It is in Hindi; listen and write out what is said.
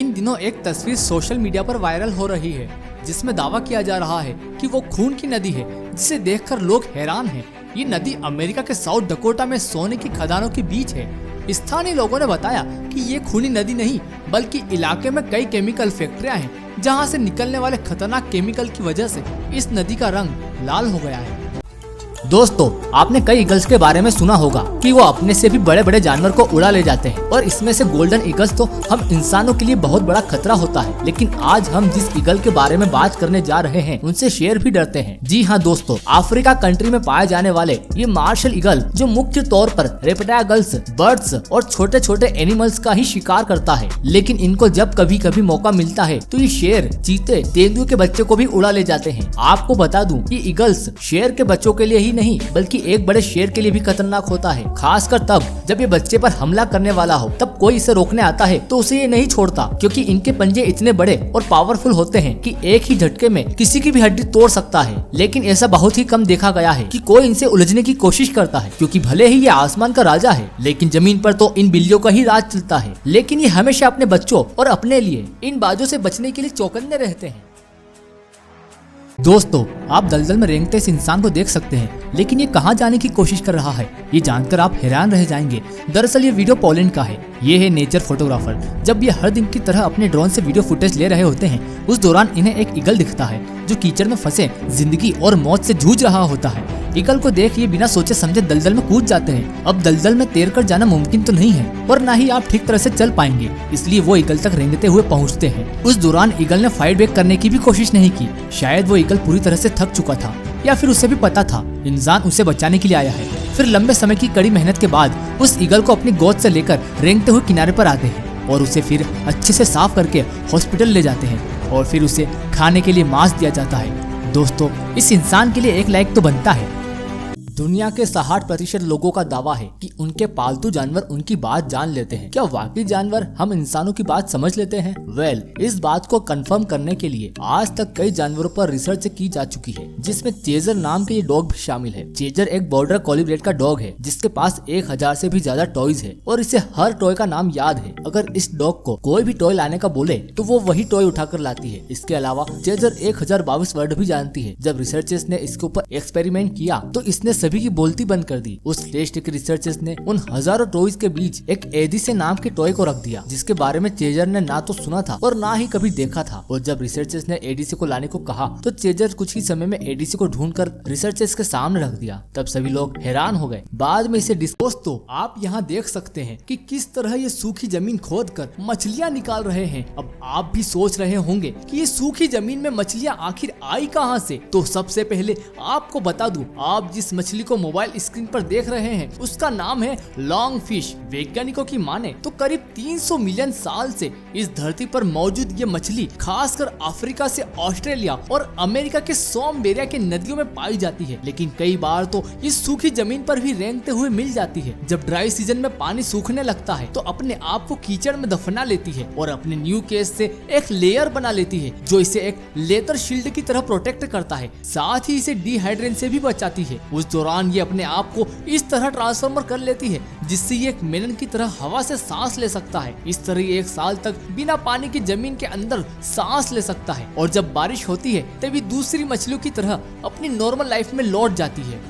इन दिनों एक तस्वीर सोशल मीडिया पर वायरल हो रही है जिसमें दावा किया जा रहा है कि वो खून की नदी है जिसे देखकर लोग हैरान हैं। ये नदी अमेरिका के साउथ डकोटा में सोने की खदानों के बीच है। स्थानीय लोगों ने बताया कि ये खूनी नदी नहीं बल्कि इलाके में कई केमिकल फैक्ट्रियां हैं जहां से निकलने वाले खतरनाक केमिकल की वजह से इस नदी का रंग लाल हो गया है। दोस्तों, आपने कई ईगल्स के बारे में सुना होगा कि वो अपने से भी बड़े बड़े जानवर को उड़ा ले जाते हैं और इसमें से गोल्डन ईगल्स तो हम इंसानों के लिए बहुत बड़ा खतरा होता है। लेकिन आज हम जिस ईगल के बारे में बात करने जा रहे हैं उनसे शेर भी डरते हैं। जी हाँ दोस्तों, अफ्रीका कंट्री में पाए जाने वाले ये मार्शल ईगल जो मुख्य तौर पर रेप्टाइल्स, बर्ड्स और छोटे छोटे एनिमल्स का ही शिकार करता है, लेकिन इनको जब कभी कभी मौका मिलता है तो ये शेर, चीते, तेंदुए के बच्चे को भी उड़ा ले जाते हैं। आपको बता दूं कि ईगल्स शेर के बच्चों के लिए ही नहीं बल्कि एक बड़े शेर के लिए भी खतरनाक होता है, खासकर तब जब ये बच्चे पर हमला करने वाला हो। तब कोई इसे रोकने आता है तो उसे ये नहीं छोड़ता क्योंकि इनके पंजे इतने बड़े और पावरफुल होते हैं कि एक ही झटके में किसी की भी हड्डी तोड़ सकता है। लेकिन ऐसा बहुत ही कम देखा गया है कि कोई इनसे उलझने की कोशिश करता है, क्योंकि भले ही ये आसमान का राजा है लेकिन जमीन पर तो इन बिल्लियों का ही राज चलता है। लेकिन ये हमेशा अपने बच्चों और अपने लिए इन बाजों से बचने के लिए चौकन्ने रहते हैं। दोस्तों, आप दलदल में रेंगते इस इंसान को देख सकते हैं, लेकिन ये कहाँ जाने की कोशिश कर रहा है ये जानकर आप हैरान रह जाएंगे। दरअसल ये वीडियो पोलैंड का है। ये है नेचर फोटोग्राफर। जब ये हर दिन की तरह अपने ड्रोन से वीडियो फुटेज ले रहे होते हैं, उस दौरान इन्हें एक ईगल दिखता है जो कीचड़ में फंसे जिंदगी और मौत से जूझ रहा होता है। ईगल को देख ये बिना सोचे समझे दलदल में कूद जाते हैं। अब दलदल में तैरकर जाना मुमकिन तो नहीं है और न ही आप ठीक तरह से चल पाएंगे, इसलिए वो ईगल तक रेंगते हुए पहुंचते हैं। उस दौरान ईगल ने फाइट बैक करने की भी कोशिश नहीं की। शायद वो ईगल पूरी तरह से थक चुका था या फिर उसे भी पता था इंसान उसे बचाने के लिए आया है। फिर लंबे समय की कड़ी मेहनत के बाद उस ईगल को अपनी गोद से लेकर रेंगते हुए किनारे पर आते हैं और उसे फिर अच्छे से साफ करके हॉस्पिटल ले जाते हैं और फिर उसे खाने के लिए मांस दिया जाता है। दोस्तों, इस इंसान के लिए एक लाइक तो बनता है। दुनिया के 60% लोगों का दावा है कि उनके पालतू जानवर उनकी बात जान लेते हैं। क्या वाकई जानवर हम इंसानों की बात समझ लेते हैं? वेल, इस बात को कंफर्म करने के लिए आज तक कई जानवरों पर रिसर्च की जा चुकी है, जिसमें चेजर नाम के ये डॉग भी शामिल है। चेजर एक बॉर्डर कॉली ब्रीड का डॉग है जिसके पास 1000 से भी ज्यादा टॉयज है और इसे हर टॉय का नाम याद है। अगर इस डॉग को कोई भी टॉय लाने का बोले तो वो वही टॉय उठाकर लाती है। इसके अलावा चेजर 1022 वर्ड भी जानती है। जब रिसर्चर्स ने इसके ऊपर एक्सपेरिमेंट किया तो इसने सभी की बोलती बंद कर दी। उस टेस्ट के रिसर्चर्स ने उन हजारों टॉयज के बीच एक एडीसी नाम के टॉय को रख दिया, जिसके बारे में चेजर ने ना तो सुना था और ना ही कभी देखा था। और जब रिसर्चर्स ने एडीसी को लाने को कहा तो चेजर कुछ ही समय में एडीसी को ढूंढकर रिसर्चर्स के सामने रख दिया। तब सभी लोग हैरान हो गए। बाद में इसे दोस्तों, आप यहाँ देख सकते हैं कि किस तरह ये सूखी जमीन खोद कर मछलियाँ निकाल रहे हैं। अब आप भी सोच रहे होंगे कि ये सूखी जमीन में मछलियाँ आखिर आई कहाँ से? तो सबसे पहले आपको बता दूं, आप जिस मछली को मोबाइल स्क्रीन पर देख रहे हैं उसका नाम है लॉन्ग फिश। वैज्ञानिकों की माने तो करीब 300 मिलियन साल से इस धरती पर मौजूद ये मछली खासकर अफ्रीका से ऑस्ट्रेलिया और अमेरिका के सोमबेरिया के नदियों में पाई जाती है। लेकिन कई बार तो ये सूखी जमीन पर भी रेंगते हुए मिल जाती है। जब ड्राई सीजन में पानी सूखने लगता है तो अपने आप को कीचड़ में दफना लेती है और अपने न्यू केस से एक लेयर बना लेती है जो इसे एक लेदर शील्ड की तरह प्रोटेक्ट करता है, साथ ही इसे डिहाइड्रेशन से भी बचाती है। उस दौरान ये अपने आप को इस तरह ट्रांसफॉर्मर कर लेती है जिससे ये एक मेलन की तरह हवा से सांस ले सकता है। इस तरह ये 1 साल तक बिना पानी की जमीन के अंदर सांस ले सकता है और जब बारिश होती है तभी दूसरी मछलियों की तरह अपनी नॉर्मल लाइफ में लौट जाती है।